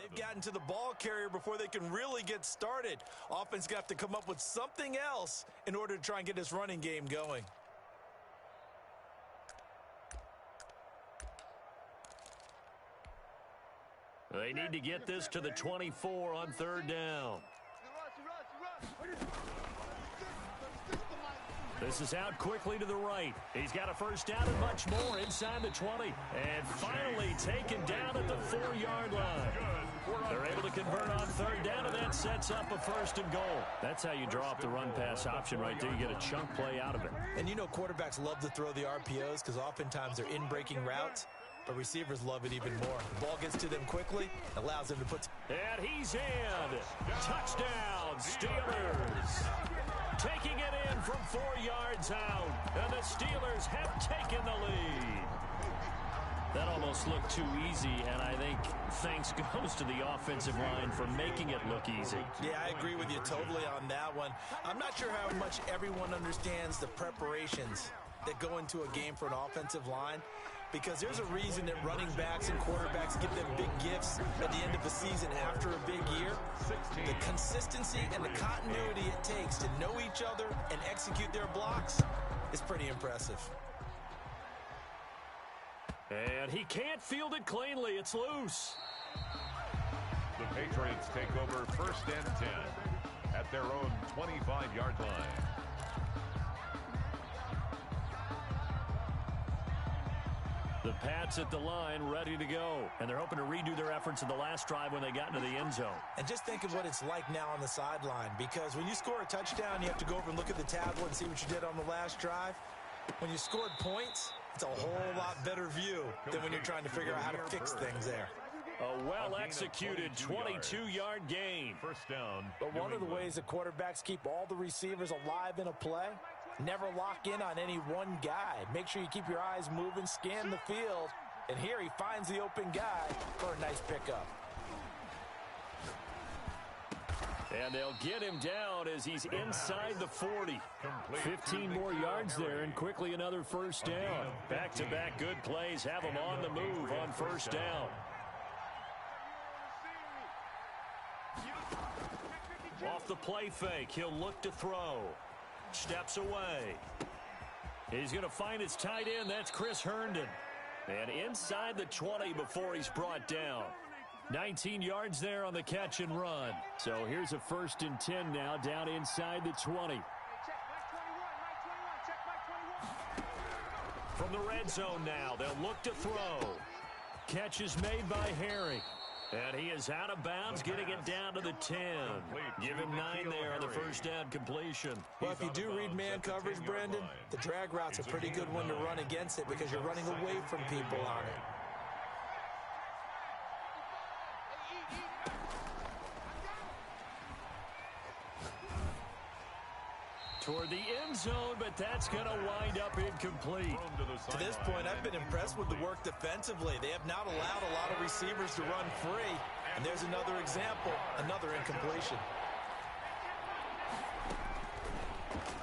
They've gotten to the ball carrier before they can really get started. Offense going to have to come up with something else in order to try and get this running game going. They need to get this to the 24 on third down. This is out quickly to the right. He's got a first down and much more inside the 20. And finally taken down at the 4-yard line. They're able to convert on third down, and that sets up a first and goal. That's how you draw up the run-pass option right there. You get a chunk play out of it. And you know quarterbacks love to throw the RPOs because oftentimes they're in-breaking routes. But receivers love it even more. The ball gets to them quickly, allows them to put... And he's in. Touchdown, Steelers. Taking it in from 4 yards out. And the Steelers have taken the lead. That almost looked too easy, and I think thanks goes to the offensive line for making it look easy. Yeah, I agree with you totally on that one. I'm not sure how much everyone understands the preparations that go into a game for an offensive line, because there's a reason that running backs and quarterbacks give them big gifts at the end of the season after a big year. The consistency and the continuity it takes to know each other and execute their blocks is pretty impressive. And he can't field it cleanly. It's loose. The Patriots take over first and 10 at their own 25-yard line. The Pats at the line, ready to go. And they're hoping to redo their efforts in the last drive when they got into the end zone. And just think of what it's like now on the sideline, because when you score a touchdown, you have to go over and look at the tablet and see what you did on the last drive. When you scored points, it's a whole lot better view than when you're trying to figure out how to fix things there. A well-executed 22-yard gain. First down. But one of the ways that quarterbacks keep all the receivers alive in a play, never lock in on any one guy. Make sure you keep your eyes moving, scan the field, and here he finds the open guy for a nice pickup. And they'll get him down as he's inside the 40. 15 more yards there, and quickly another first down. Back-to-back good plays have him on the move on first down. Off the play fake, he'll look to throw. Steps away. He's going to find his tight end. That's Chris Herndon. And inside the 20 before he's brought down. 19 yards there on the catch and run. So here's a first and 10 now down inside the 20. From the red zone now, they'll look to throw. Catch is made by Herring. And he is out of bounds, getting it down to the 10. Give him 9 there on the first down completion. Well, if you do read man coverage, Brendan, the drag route's a pretty good one to run against it because you're running away from people on it. Toward the end zone, but that's going to wind up incomplete. To this point, I've been impressed with the work defensively. They have not allowed a lot of receivers to run free. And there's another example, another incompletion.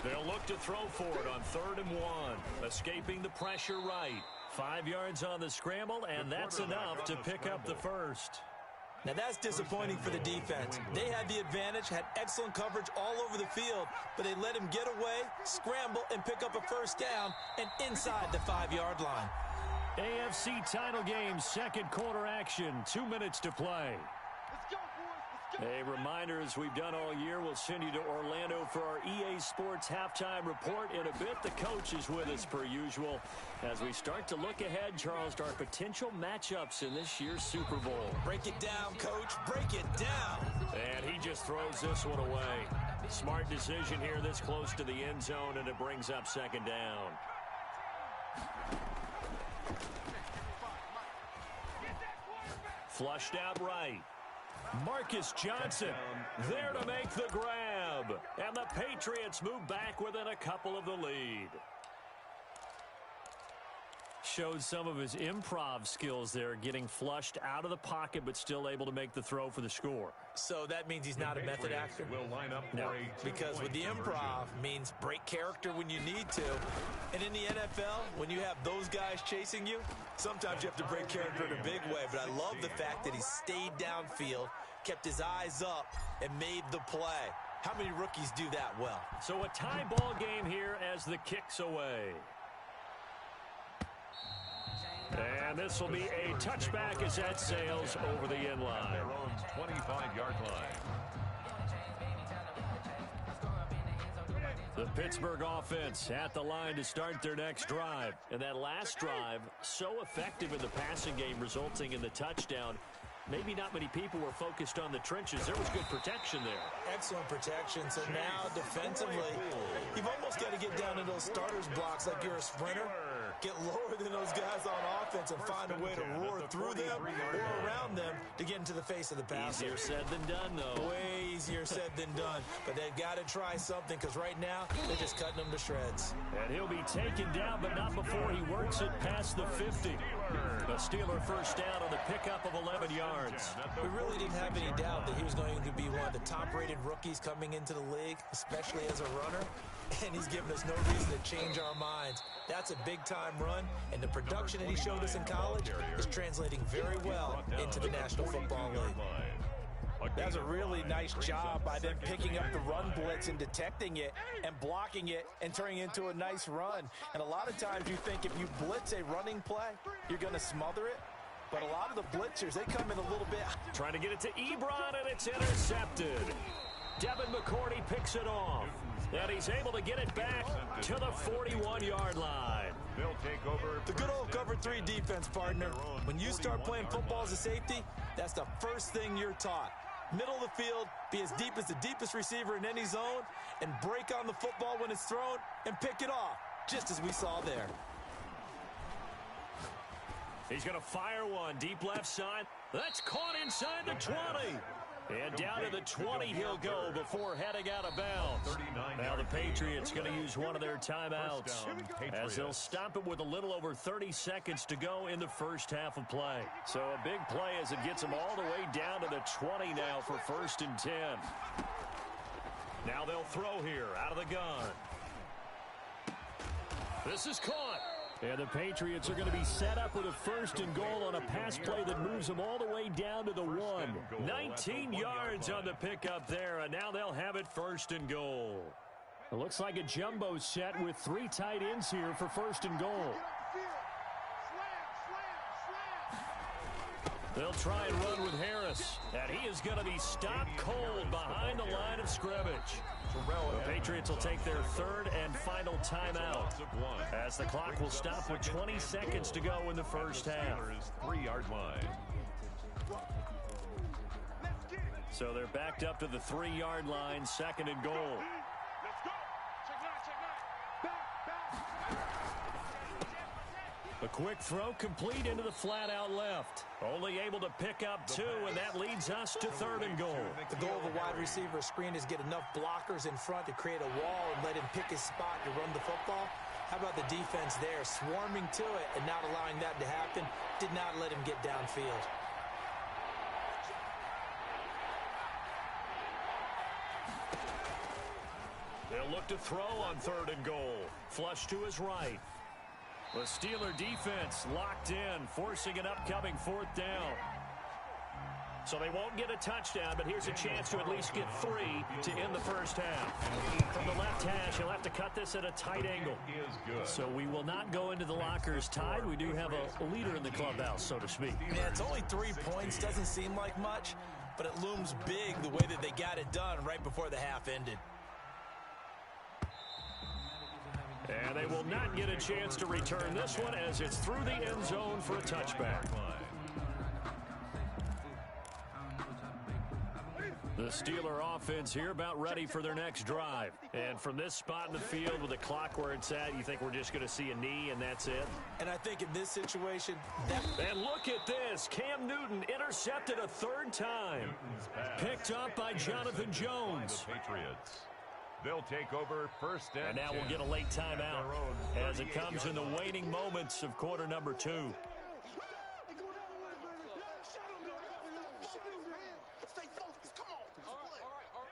They'll look to throw for it on 3rd and 1. Escaping the pressure right. 5 yards on the scramble, and that's enough to pick up the first. Now that's disappointing for the defense. They had the advantage, had excellent coverage all over the field, but they let him get away, scramble, and pick up a first down, and inside the 5-yard line. AFC title game, second quarter action, 2 minutes to play. A reminder, as we've done all year, we'll send you to Orlando for our EA Sports halftime report. In a bit, the coach is with us per usual. As we start to look ahead, Charles, to our potential matchups in this year's Super Bowl. Break it down, Coach. Break it down. And he just throws this one away. Smart decision here this close to the end zone, and it brings up second down. Flushed out right. Marcus Johnson there to make the grab. And the Patriots move back within a couple of the lead. showed some of his improv skills there, getting flushed out of the pocket but still able to make the throw for the score. So that means he's not a method actor? Will line up No, because with the improv means break character when you need to. And in the NFL, when you have those guys chasing you, sometimes you have to break character in a big way. But I love the fact that he stayed downfield, kept his eyes up, and made the play. How many rookies do that well? So a tie ball game here as the kick's away. And this will be a touchback as that sails over the end line. Their own 25-yard line. The Pittsburgh offense at the line to start their next drive. And that last drive, so effective in the passing game, resulting in the touchdown. Maybe not many people were focused on the trenches. There was good protection there. Excellent protection. So now defensively, you've almost got to get down in those starters blocks like you're a sprinter. Get lower than those guys on offense and find a way to roar through them or around them to get into the face of the passer. Easier said than done, though. Way easier said than done. But they've got to try something because right now they're just cutting them to shreds. And he'll be taken down, but not before he works it past the 50. A Steeler first down on the pickup of 11 yards. We really didn't have any doubt that he was going to be one of the top-rated rookies coming into the league, especially as a runner. And he's given us no reason to change our minds. That's a big-time run, and the production that he showed us in college is translating very well into the National Football League. That was a really nice job by them picking up the run blitz and detecting it and blocking it and turning it into a nice run. And a lot of times you think if you blitz a running play, you're going to smother it. But a lot of the blitzers, they come in a little bit. Trying to get it to Ebron, and it's intercepted. Devin McCourty picks it off. And he's able to get it back to the 41-yard line. They'll take over. The good old cover 3 defense, partner. When you start playing football as a safety, that's the first thing you're taught. Middle of the field, be as deep as the deepest receiver in any zone, and break on the football when it's thrown and pick it off, just as we saw there. He's going to fire one deep left side. That's caught inside the 20. And down to the 20 he'll go before heading out of bounds. Now the Patriots going to use one of their timeouts as they'll stop it with a little over 30 seconds to go in the first half of play. So a big play as it gets them all the way down to the 20 now for 1st and 10. Now they'll throw here out of the gun. This is caught. And the Patriots are going to be set up with a 1st and goal on a pass play that moves them all the way down to the 1. 19 yards on the pickup there, and now they'll have it 1st and goal. It looks like a jumbo set with 3 tight ends here for 1st and goal. They'll try and run with Harris, and he is going to be stopped cold behind the line of scrimmage. The Patriots will take their 3rd and final timeout as the clock will stop with 20 seconds to go in the first half. 3-yard line. So they're backed up to the 3-yard line, 2nd and goal. A quick throw complete into the flat out left. Only able to pick up 2, and that leads us to 3rd and goal. The goal of a wide receiver screen is get enough blockers in front to create a wall and let him pick his spot to run the football. How about the defense there, swarming to it and not allowing that to happen? Did not let him get downfield. They'll look to throw on 3rd and goal. Flush to his right. The Steeler defense locked in, forcing an upcoming 4th down. So they won't get a touchdown, but here's a chance to at least get 3 to end the first half. From the left hash, he'll have to cut this at a tight angle. So we will not go into the lockers tied. We do have a leader in the clubhouse, so to speak. Yeah, it's only 3 points. Doesn't seem like much, but it looms big the way that they got it done right before the half ended. And they will not get a chance to return this one as it's through the end zone for a touchback. The Steeler offense here about ready for their next drive. And from this spot in the field with the clock where it's at, you think we're just going to see a knee and that's it? And I think in this situation... And look at this. Cam Newton intercepted a 3rd time. Picked up by Jonathan Jones. They'll take over first and now 10. we'll get a late timeout as it comes in the waning moments of quarter number 2.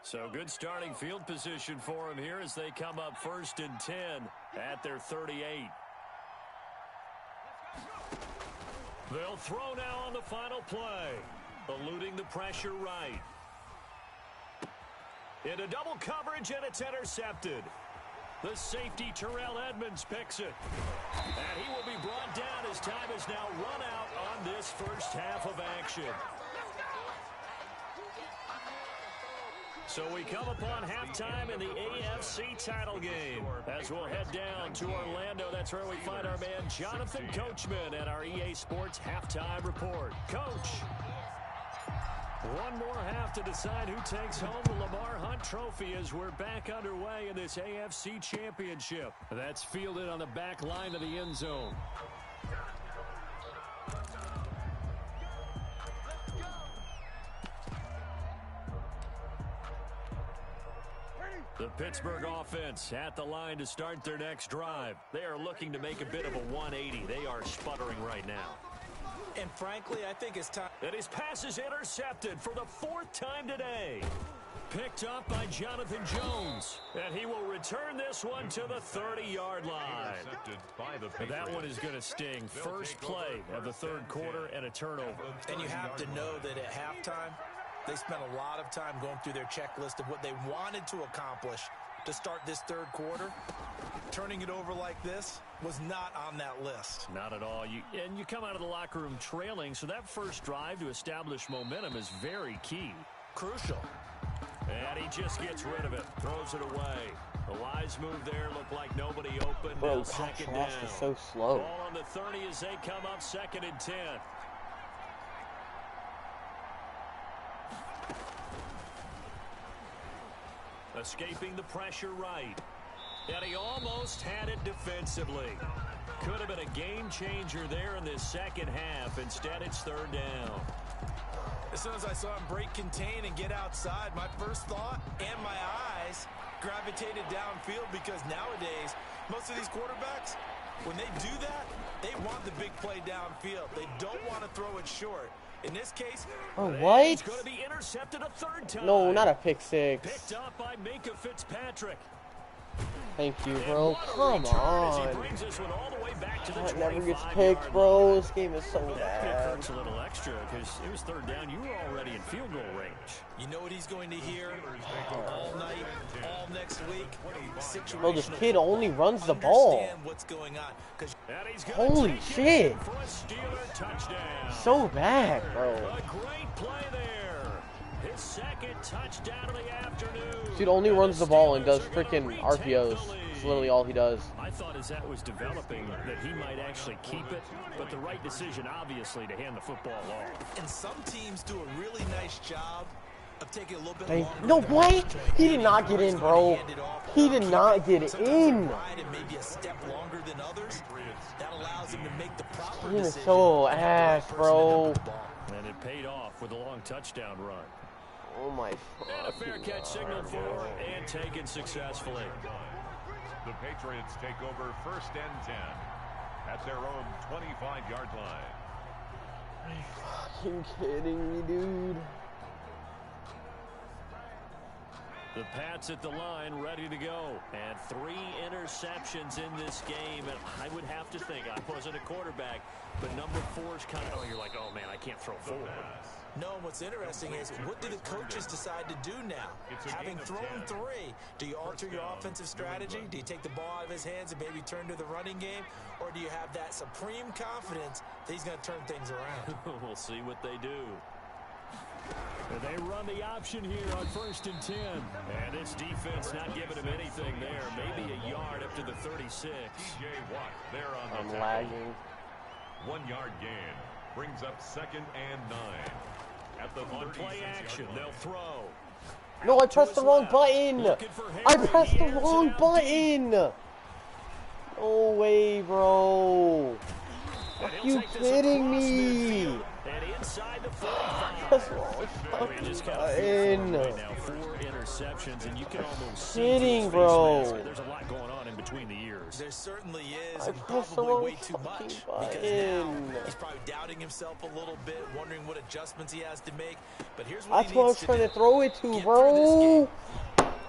So good starting field position for them here as they come up first and 10 at their 38. They'll throw now on the final play, eluding the pressure right. Into double coverage, and it's intercepted. The safety, Terrell Edmonds, picks it. And he will be brought down as time is now run out on this first half of action. So we come upon halftime in the AFC title game as we'll head down to Orlando. That's where we find our man Jonathan Coachman at our EA Sports Halftime Report. Coach. One more half to decide who takes home the Lamar Hunt Trophy as we're back underway in this AFC Championship. That's fielded on the back line of the end zone. The Pittsburgh offense at the line to start their next drive. They are looking to make a bit of a 180. They are sputtering right now. And frankly, I think it's time. And his pass is intercepted for the 4th time today. Picked up by Jonathan Jones. And he will return this one to the 30-yard line. That one is going to sting. First play of the 3rd quarter and a turnover. And you have to know that at halftime, they spent a lot of time going through their checklist of what they wanted to accomplish to start this 3rd quarter. Turning it over like this was not on that list. Not at all. You come out of the locker room trailing, so that first drive to establish momentum is very key. Crucial. And he just gets rid of it. Throws it away. The wise move there looked like nobody open. Bro, second down. is so slow. Ball on the 30 as they come up 2nd and 10. Escaping the pressure right. And he almost had it defensively. Could have been a game changer there in this second half. Instead, it's 3rd down. As soon as I saw him break contain and get outside, my first thought and my eyes gravitated downfield because nowadays, most of these quarterbacks, when they do that, they want the big play downfield. They don't want to throw it short. In this case, what? It's going to be intercepted a 3rd time. No, not a pick six. Picked up by Minka Fitzpatrick. Thank you, bro. Come on. He brings this one all the way back to the That never gets 25-yard picked, bro. This game is so Pick bad. hurts a little extra because it was 3rd down. You were already in field goal range. you know what he's going to hear all night, all next week? Bro, this kid only runs the ball. Understand what's going on. Holy shit. For a Steeler touchdown. So bad, bro. A great play there. His 2nd touchdown of the afternoon. Dude only runs the ball and does freaking RPOs. That's literally all he does. I thought as that was developing that he might actually keep it, but the right decision, obviously, to hand the football off. And some teams do a really nice job of taking a little bit longer. No way! He did not get in, bro. He did not get in. Maybe a step longer than others. That allows him to make the proper He is decision. so ass, bro. And it paid off with a long touchdown run. Oh my And a fair catch signaled for and taken successfully. The Patriots take over first and 10 at their own 25-yard line. Are you fucking kidding me, dude? The Pats at the line, ready to go. And 3 interceptions in this game. And I would have to think, I wasn't a quarterback, but number 4 is kind of, you're like, oh, man, I can't throw 4. No, what's interesting is, what do the coaches decide to do now? Having thrown 3, do you alter your offensive strategy? Do you take the ball out of his hands and maybe turn to the running game? Or do you have that supreme confidence that he's going to turn things around? We'll see what they do. And they run the option here on 1st and 10. And this defense not giving him anything there. Maybe a yard up to the 36. TJ Watt there on the I'm tackle. lagging. 1-yard gain brings up 2nd and 9. At the On play action, they'll throw. No, I pressed the wrong button. I pressed the wrong button. No way, bro. Are you kidding me? And inside the 45. pressed the wrong fucking button. Right now, 4 interceptions, and you can almost see Kidding, bro. there's a lot going on in between the years. There certainly is, I and pressed the probably wrong way too fucking much. button. Because now he's probably doubting himself a little bit, wondering what adjustments he has to make. But here's what That's he what I needs was trying to to throw it to, Get bro.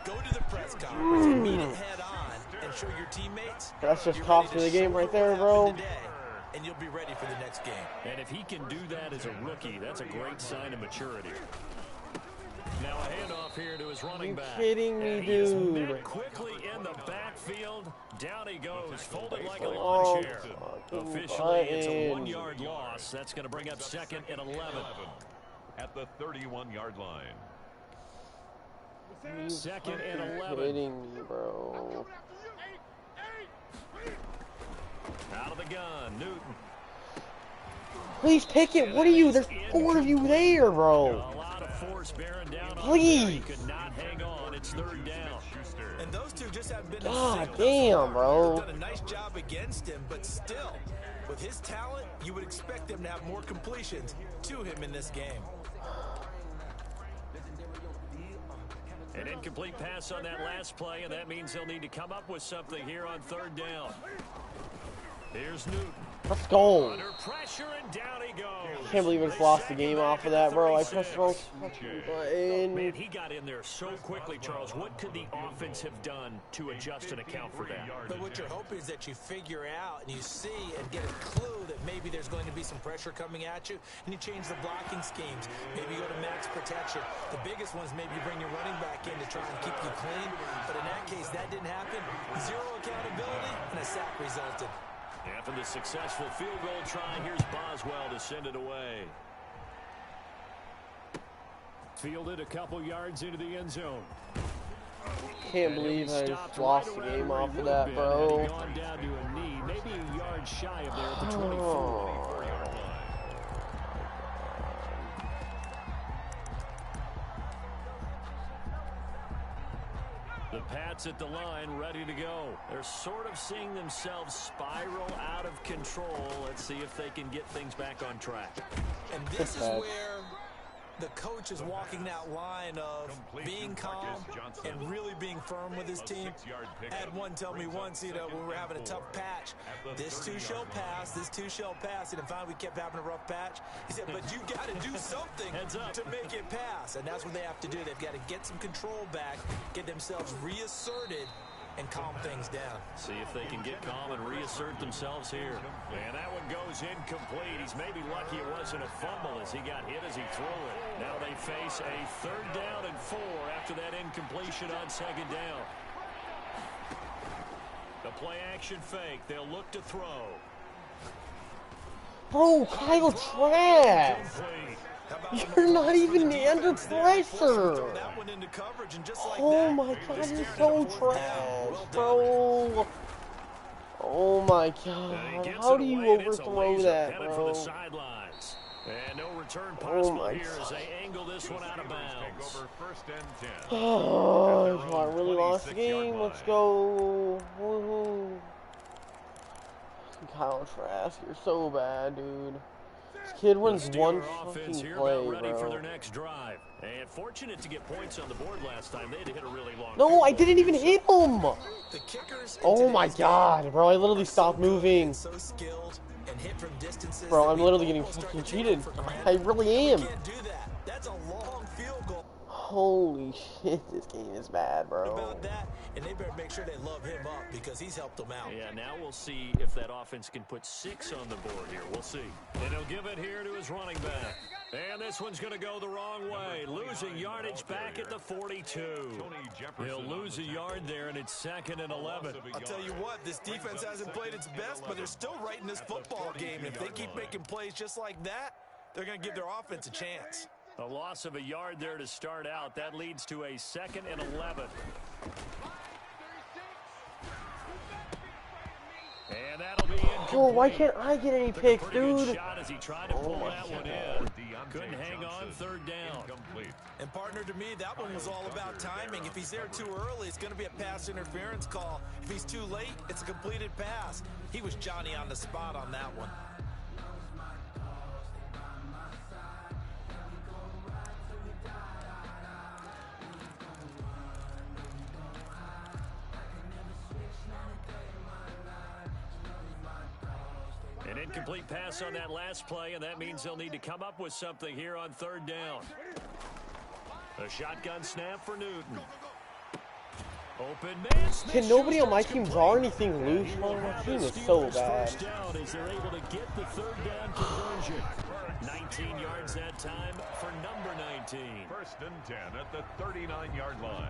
Go to the press conference and meet it head on and show your teammates. That's just you're cost ready me to the game right shoulder there, what bro. happened today, and you'll be ready for the next game. And if he can do that as a rookie, that's a great sign of maturity. Now a handoff here to his running back. You kidding me, and he is dude? met quickly in the backfield. Down he goes, folded like a lawn chair. Officially, it's a 1-yard loss. That's going to bring up 2nd and 11. At the 31-yard line. 2nd and 11. Kidding me, bro. Out of the gun, Newton. Please pick it. What are you? There's 4 of you there, bro. A lot of force bearing down on Please. him. He could not hang on. It's 3rd down. And those two just haven't been God as damn, bro. They've done a nice job against him, but still, with his talent, you would expect them to have more completions to him in this game. An incomplete pass on that last play, and that means they'll need to come up with something here on 3rd down. Here's Newton. Let's go. Under pressure, and down he goes. Can't believe I just lost the game off of that, bro. I pressed the wrong fucking Man, button. he got in there so quickly, Charles. What could the offense have done to adjust and account for that? But what you're hoping is that you figure out and you see and get a clue that maybe there's going to be some pressure coming at you, and you change the blocking schemes. Maybe you go to max protection. The biggest ones, maybe you bring your running back in to try and keep you clean. But in that case, that didn't happen. 0 accountability, and a sack resulted. After the successful field goal try, here's Boswell to send it away. Fielded a couple yards into the end zone. Can't believe I just lost the game off of that, bro. Gone down to a knee, maybe a yard shy of there at the 24. The Pats at the line, ready to go. They're sort of seeing themselves spiral out of control. Let's see if they can get things back on track. And this is where the coach is walking that line of being calm and really being firm with his team. I had one tell me once, you know, when we were having a tough patch, this too shall pass, this too shall pass. And finally we kept having a rough patch. He said, but you got to do something to make it pass. And that's what they have to do. They've got to get some control back, get themselves reasserted, and calm things down. See if they can get calm and reassert themselves here. And that one goes incomplete. He's maybe lucky it wasn't a fumble as he got hit as he threw it. Now they face a 3rd down and 4 after that incompletion on 2nd down. The play action fake. They'll look to throw. Bro, Kyle Trask. You're not even under pressure. Oh my god, you're so trash, bro. Oh my god. How do you overthrow that, bro? And no return possible here as they angle this one out of bounds. Oh, I really lost the game. Let's go. Woohoo. Kyle Trask, you're so bad, dude. This kid wins one fucking play, ready for their bro. next drive. And fortunate to get points on the board last time. They had to hit a really long No, I didn't even hit him. The kickers Oh my god, bro. I literally stopped moving. so skilled and hit from distances. Bro, I'm literally getting fucking cheated. I really am. Can't do that. That's a long field goal. Holy shit, this game is bad, bro. About that, and they better make sure they love him up because he's helped them out. Yeah, now we'll see if that offense can put 6 on the board here. We'll see. And he'll give it here to his running back. And this one's going to go the wrong way. Losing yardage back at the 42. He'll lose a yard there, and it's 2nd and 11. I'll tell you what, this defense hasn't played its best, but they're still right in this football game. If they keep making plays just like that, they're going to give their offense a chance. A loss of a yard there to start out. That leads to a 2nd and 11. And that'll be incomplete. Oh, why can't I get any picks, dude? Shot as he tried to pull that one in. Couldn't hang on 3rd down. And partner, to me, that one was all about timing. If he's there too early, it's going to be a pass interference call. If he's too late, it's a completed pass. He was Johnny on the spot on that one. An incomplete pass on that last play, and that means they'll need to come up with something here on third down. A shotgun snap for Newton. Open man. Can nobody on my team draw anything loose? Oh, my team is so bad. First down as they're able to get the third down conversion. 19 yards that time for number 19. First and 10 at the 39-yard line.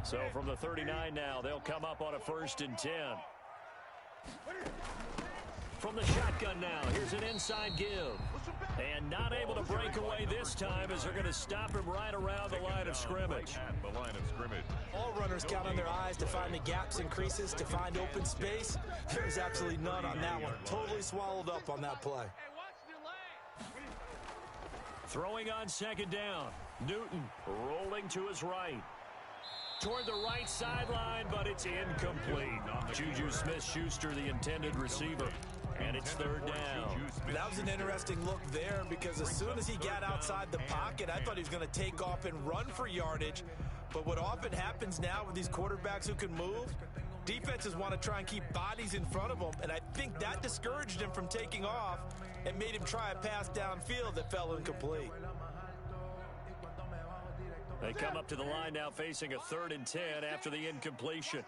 So from the 39 now, they'll come up on a first and 10. From the shotgun now, here's an inside give. And not able to break away this time as they're going to stop him right around the line of scrimmage. All runners count on their eyes to find the gaps and creases, to find open space. There's absolutely none on that one. Totally swallowed up on that play. Throwing on second down. Newton rolling to his right. Toward the right sideline, but it's incomplete. Juju Smith-Schuster, the intended receiver. And it's third down. That was an interesting look there because as soon as he got outside the pocket, I thought he was going to take off and run for yardage. But what often happens now with these quarterbacks who can move, defenses want to try and keep bodies in front of them. And I think that discouraged him from taking off and made him try a pass downfield that fell incomplete. They come up to the line now facing a 3rd and 10 after the incompletion.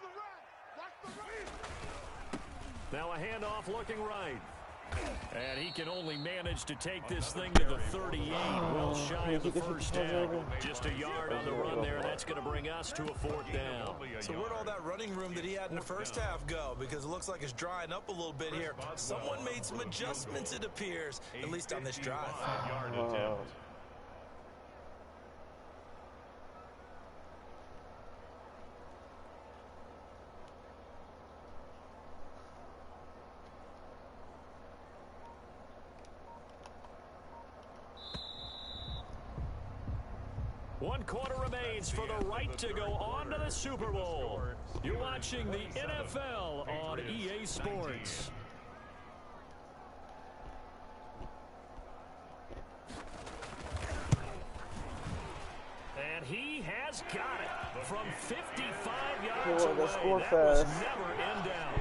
Now a handoff looking right. And he can only manage to take this thing to the 38, well shy of the first down. Just a yard on the run there, and that's going to bring us to a 4th down. So where'd all that running room that he had in the first half go? Because it looks like it's drying up a little bit here. Someone made some adjustments, it appears, at least on this drive. One quarter remains for the right to go on to the Super Bowl. You're watching the NFL on EA Sports. And he has got it from 55 yards away. That was never in doubt.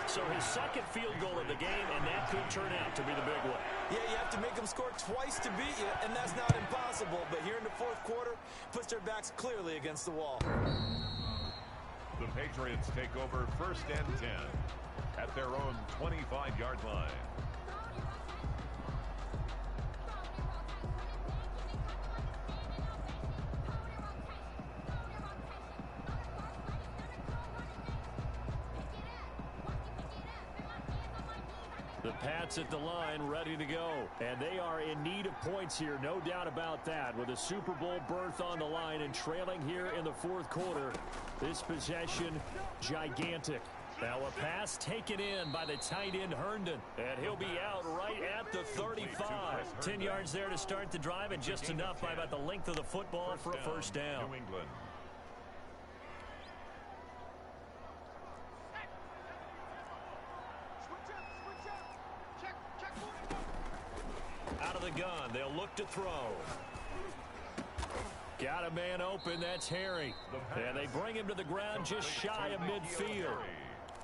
So his second field goal of the game, and that could turn out to be the big one. Yeah, you have to make them score twice to beat you, and that's not impossible. But here in the 4th quarter, puts their backs clearly against the wall. The Patriots take over 1st and 10 at their own 25-yard line. The Pats at the line, ready to go. And they are in need of points here, no doubt about that. With a Super Bowl berth on the line and trailing here in the 4th quarter. This possession, gigantic. Now a pass taken in by the tight end Herndon. And he'll be out right at the 35. 10 yards there to start the drive, and just enough by about the length of the football for a first down. New England. Out of the gun, they'll look to throw. Got a man open, that's Harry. And they bring him to the ground just shy of midfield.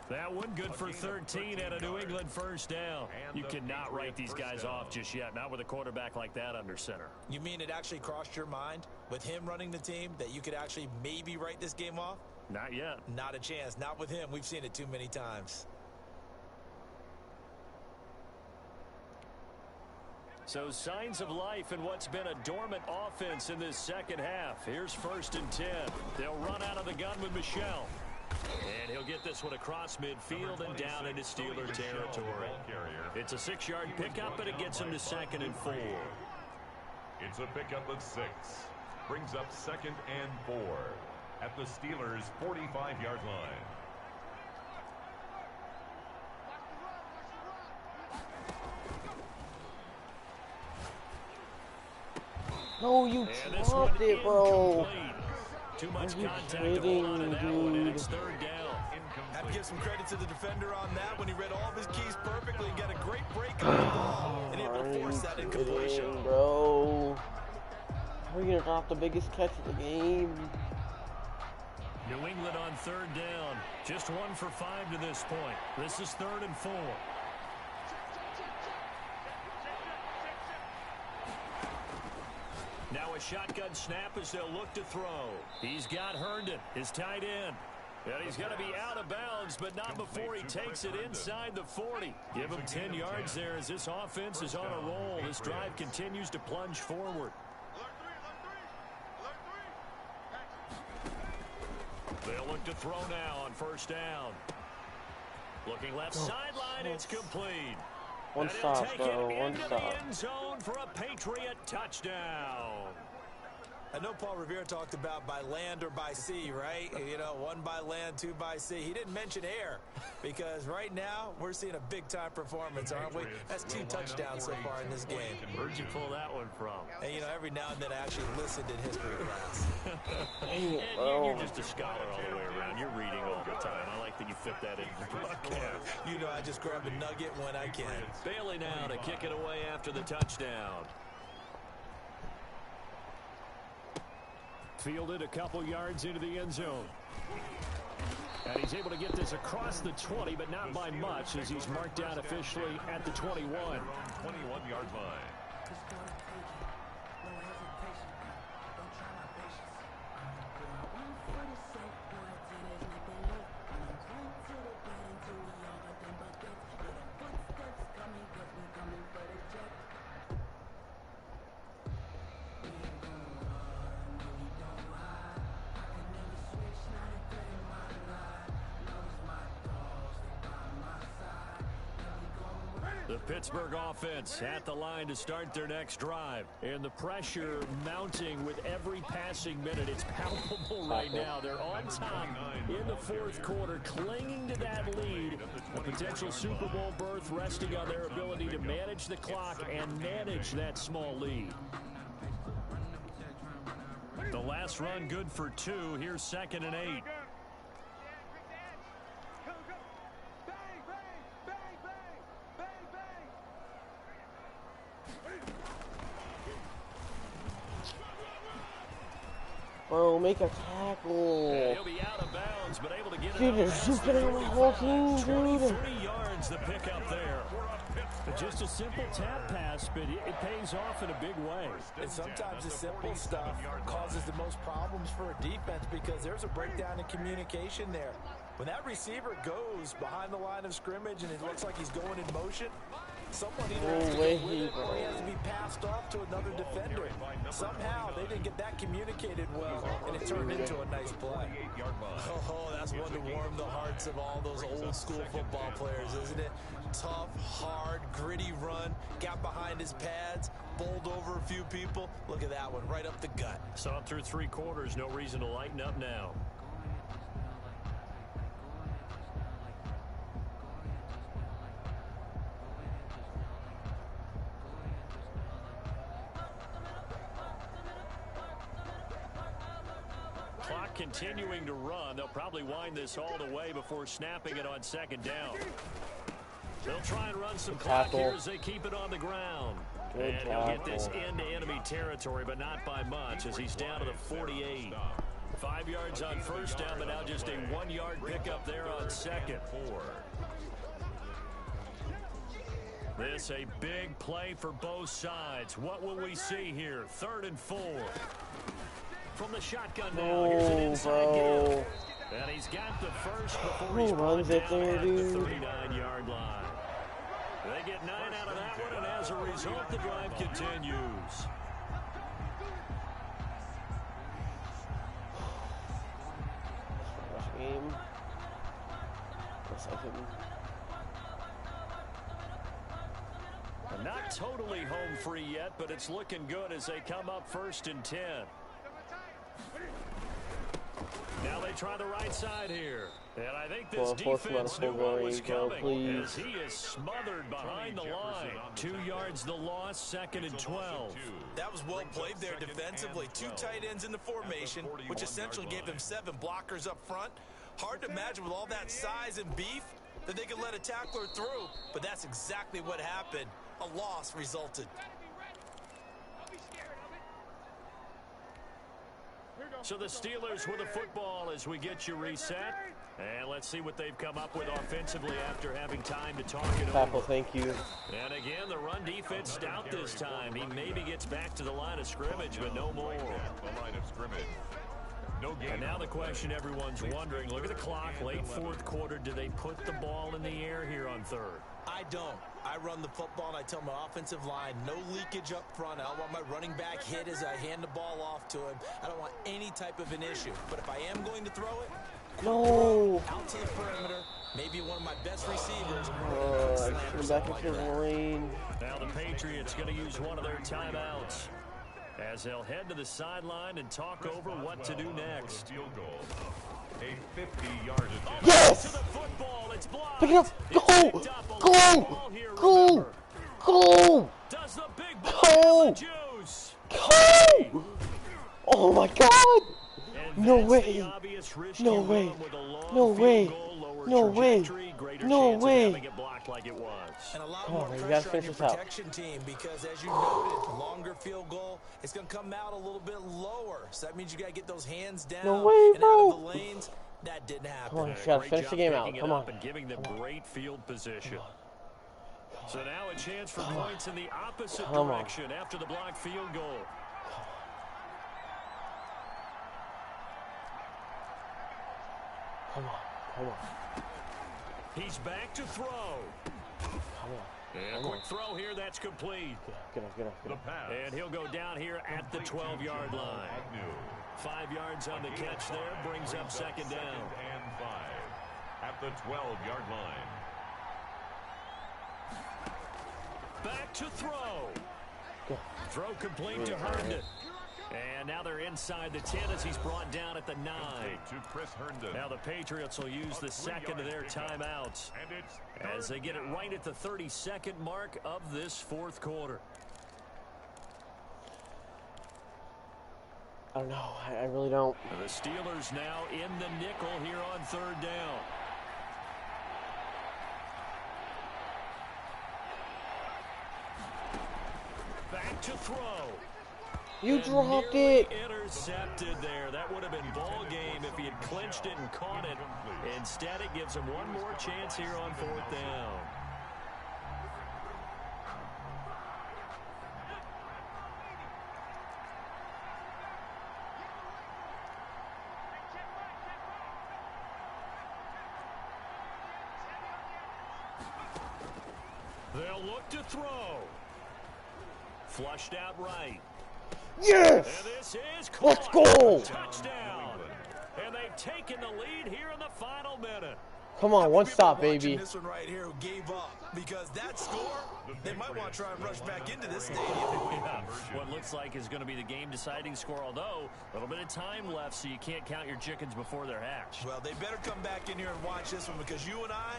That one good for 13 and a New England first down. You cannot write these guys off just yet, not with a quarterback like that under center. You mean it actually crossed your mind with him running the team that you could actually maybe write this game off? Not yet. Not a chance. Not with him. We've seen it too many times. So signs of life in what's been a dormant offense in this second half. Here's 1st and 10. They'll run out of the gun with Michel. And he'll get this one across midfield and down into Steeler territory. It's a 6-yard pickup, and it gets him to 2nd and 4. It's a pickup of 6. Brings up 2nd and 4 at the Steelers' 45-yard line. No, you dropped it, bro. Too much contact going on in that one, and it's 3rd down. Have to give some credit to the defender on that when he read all of his keys perfectly and got a great break on the ball and able to force that incompletion. Bro, how are you gonna drop the biggest catch of the game? New England on third down. Just 1 for 5 to this point. This is 3rd and 4. Now a shotgun snap as they'll look to throw. He's got Herndon, his tight end. And he's going to be out of bounds, but not before he takes it inside the 40. Give him 10 yards there as this offense is on a roll. This drive continues to plunge forward. They'll look to throw now on first down. Looking left sideline, it's complete. One stop, bro. One stop. The end zone for a Patriot touchdown. I know Paul Revere talked about by land or by sea, right? You know, 1 by land, 2 by sea. He didn't mention air because right now we're seeing a big-time performance, aren't we? That's 2 touchdowns so far in this game. Where'd you pull that one from? And, you know, every now and then I actually listened in history class. And you're just a scholar all the way around. You're reading all the time. I like that you fit that into the broadcast. You know, I just grab a nugget when I can. Bailey now to kick it away after the touchdown. Fielded a couple yards into the end zone. And he's able to get this across the 20, but not by much as he's marked down officially at the 21. 21-yard line. The Pittsburgh offense at the line to start their next drive. And the pressure mounting with every passing minute. It's palpable right now. They're on top in the 4th quarter, clinging to that lead. A potential Super Bowl berth resting on their ability to manage the clock and manage that small lead. The last run good for 2. Here's 2nd and 8. Bro, make a tackle. He'll be out of bounds, but able to get Dude, it they're zooming on the whole team, dude. 23 yards the pickup there. Just a simple tap pass, but it pays off in a big way. And sometimes the simple stuff causes the most problems for a defense because there's a breakdown in communication there. When that receiver goes behind the line of scrimmage and it looks like he's going in motion, someone either has to go with it or he has to be passed off to another defender. Somehow they didn't get that communicated well, and it turned into a nice play. Oh, that's one to warm the hearts of all those old school football players, isn't it? Tough, hard, gritty run, got behind his pads, bowled over a few people. Look at that one, right up the gut. Saw through 3 quarters, no reason to lighten up now. Clock continuing to run. They'll probably wind this all the way before snapping it on 2nd down. They'll try and run some clock here as they keep it on the ground. And he'll get this into enemy territory, but not by much as he's down to the 48. 5 yards on first down, but now just a 1-yard pickup there on 2nd. This a big play for both sides. What will we see here? 3rd and 4. From the shotgun now, here's an inside give. And he's got the first before he's brought down at the 39-yard line. They get 9 out of that one, and as a result, the drive continues. Game. Not totally home free yet, but it's looking good as they come up 1st and 10. Now they try the right side here. And I think this defense knew what was coming as he is smothered behind the line. 2 yards the loss, 2nd and 12. That was well played there defensively. 2 tight ends in the formation, which essentially gave them 7 blockers up front. Hard to imagine with all that size and beef that they could let a tackler through, but that's exactly what happened. A loss resulted. Here goes. So the Steelers with the football as we get you reset. And let's see what they've come up with offensively after having time to talk it Tackle, over. thank you. And again, the run defense stout this time. He maybe gets back to the line of scrimmage, but no more. The line of scrimmage. No game. And now the question everyone's wondering, look at the clock, late fourth quarter. Do they put the ball in the air here on third? I don't. I run the football and I tell my offensive line, no leakage up front. I don't want my running back hit as I hand the ball off to him. I don't want any type of an issue. But if I am going to throw it, No. out to the perimeter, maybe one of my best receivers. Come back into the lane. Now the Patriots going to use one of their timeouts as they'll head to the sideline and talk over what to do next. Field goal. A 50-yard attempt. Yes! To the football, it's blocked. Pick it up. Go! Go! Go! Go! Does the big Go! juice. Go! Oh my God! And No that's way. the obvious risky No run way. with a long No field way. goal, lower No way. trajectory, greater No chance way. of having it blocked like it was. And a lot Come on, more man, you pressure gotta on finish your this out. protection team because, as you noted, longer field goal, it's going to come out a little bit lower. So that means you got to get those hands down No way, and out of bro. the lanes. That didn't happen. Come on, you And a gotta great finish job the game out. picking it Come up on. and giving them great field position. So now a chance for points in the opposite Come on. direction after the blocked field goal. Come on. Come on. He's back to throw. Come on. And a quick throw here, that's complete. Get up, get up, get The up. pass. And he'll go down here at the 12-yard line. 5 yards on the catch there, brings up second down. And 5 at the 12-yard line. Back to throw. Go. Throw complete to Herndon. And now they're inside the 10 as he's brought down at the 9. To Chris Herndon. Now the Patriots will use the second of their timeouts And it's as they get it right at the 32nd mark of this fourth quarter. I don't know. I really don't. The Steelers now in the nickel here on third down. Back to throw. You And dropped nearly it. Intercepted there. That would have been ball game if he had clinched it and caught it. Instead, it gives him one more chance here on fourth down. They'll look to throw. Flushed out right. Yes! And this is Let's caught. go! Touchdown. And they've taken the lead here in the final minute. Come on, one stop, Watching baby. This one right here who gave up because that score, they might want to try and rush back into this stadium. Yeah, what looks like is going to be the game-deciding score, although a little bit of time left, so you can't count your chickens before they're hatched. Well, they better come back in here and watch this one because you and I,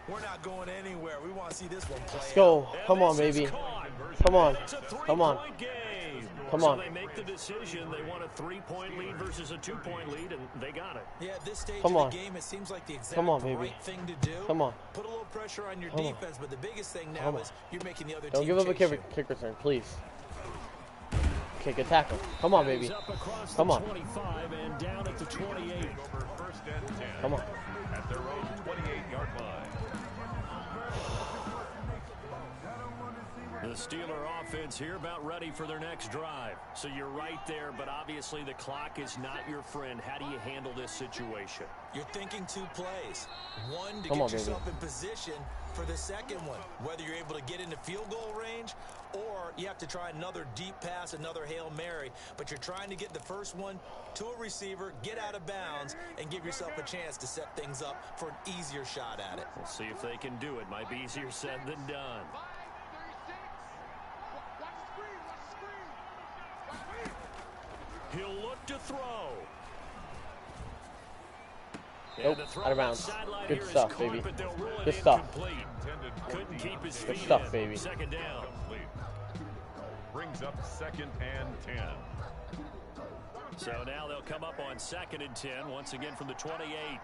we're not going anywhere. We want to see this one play. Let's go. And Come on, this is baby. caught. Come on. It's a Come on. three-point game. Come so on. they make the decision. They want a 3-point lead versus a 2-point lead, and they got it. Yeah, at this stage Come of on. the game, it seems like the exact Come on, baby. right thing to do. Come on. Put a little pressure on your Come on. defense, but the biggest thing now Come on. is you're making the other Don't team give up a chase you. kick return, please. Okay, good tackle. Come on, baby. He's up across Come the on. 25 and down at the 28. over first and 10. Come on. At their own 28-yard line. The Steeler offense here about ready for their next drive. So you're right there, but obviously the clock is not your friend. How do you handle this situation? You're thinking two plays. One, to Come get on, baby. yourself in position for the second one. Whether you're able to get into field goal range or you have to try another deep pass, another Hail Mary. But you're trying to get the first one to a receiver, get out of bounds, and give yourself a chance to set things up for an easier shot at it. We'll see if they can do it. Might be easier said than done. He'll look to throw. Nope, And the throw out of bounds. sideline Good here is stuff, caught, baby. but they'll rule it Good stuff. incomplete. Couldn't keep his Good feet stuff, in. baby. Second down. Complete. Brings up second and 10. So now they'll come up on second and 10, once again from the 28.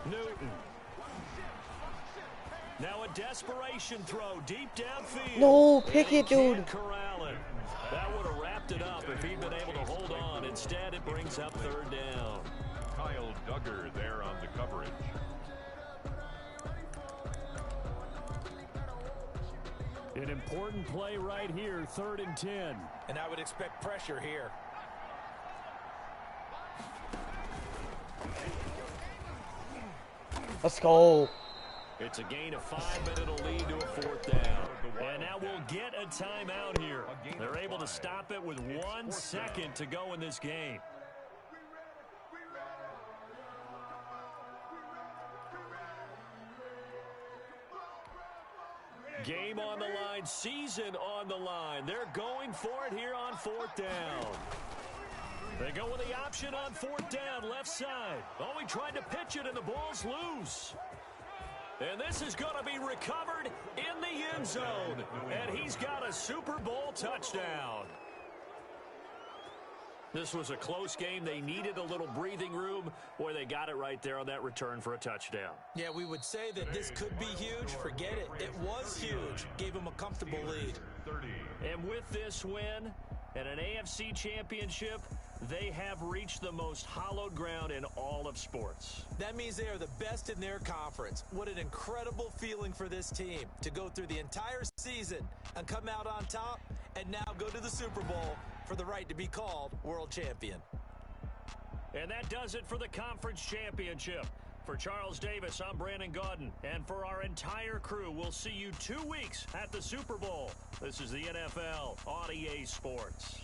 Newton. Now a desperation throw deep downfield. No, pick it, dude. Corral it. That would have wrapped it up if he'd been able to hold on. Instead, it brings up third down. Kyle Duggar there on the coverage. An important play right here, 3rd and 10. And I would expect pressure here. Let's go. It's a gain of 5, but it'll lead to a 4th down. And now we'll get a timeout here. They're able to stop it with 1 second to go in this game. Game on the line, season on the line. They're going for it here on 4th down. They go with the option on 4th down, left side. Oh, he tried to pitch it, and the ball's loose. And this is going to be recovered in the end zone. And he's got a Super Bowl touchdown. This was a close game. They needed a little breathing room. Boy, they got it right there on that return for a touchdown. Yeah, we would say that this could be huge. Forget it. It was huge. Gave him a comfortable lead. And with this win and an AFC championship, they have reached the most hallowed ground in all of sports. That means they are the best in their conference. What an incredible feeling for this team to go through the entire season and come out on top and now go to the Super Bowl for the right to be called world champion. And that does it for the conference championship. For Charles Davis, I'm Brandon Gaudin. And for our entire crew, we'll see you 2 weeks at the Super Bowl. This is the NFL on EA Sports.